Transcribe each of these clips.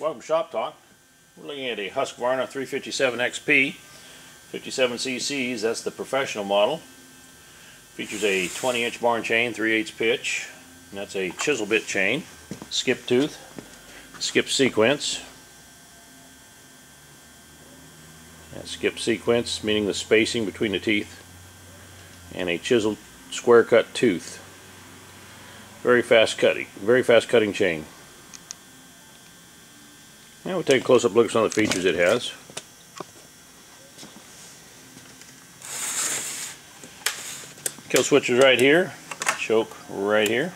Welcome to Shop Talk. We're looking at a Husqvarna 357 XP, 57 cc's. That's the professional model. Features a 20-inch barn chain, 3/8 pitch, and that's a chisel bit chain, skip tooth, skip sequence. That skip sequence meaning the spacing between the teeth, and a chiseled square cut tooth. Very fast cutting chain. Now we'll take a close-up look at some of the features it has. Kill switch is right here, choke right here.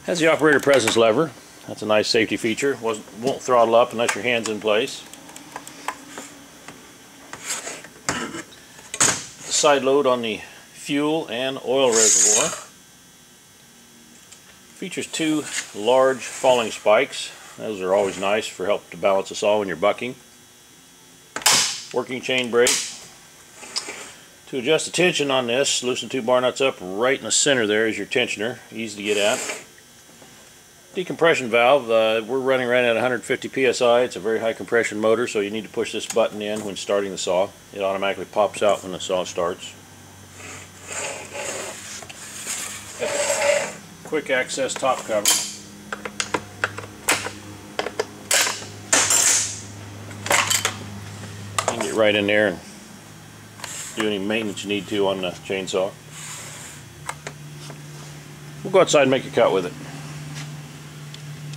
Has the operator presence lever. That's a nice safety feature. Won't throttle up unless your hand's in place. The side load on the fuel and oil reservoir. Features two large falling spikes. Those are always nice for help to balance the saw when you're bucking. Working chain brake. To adjust the tension on this, loosen two bar nuts up. Right in the center there is your tensioner. Easy to get at. Decompression valve. We're running right at 150 psi. It's a very high compression motor, so you need to push this button in when starting the saw. It automatically pops out when the saw starts. Quick access top cover. You can get right in there and do any maintenance you need to on the chainsaw. We'll go outside and make a cut with it.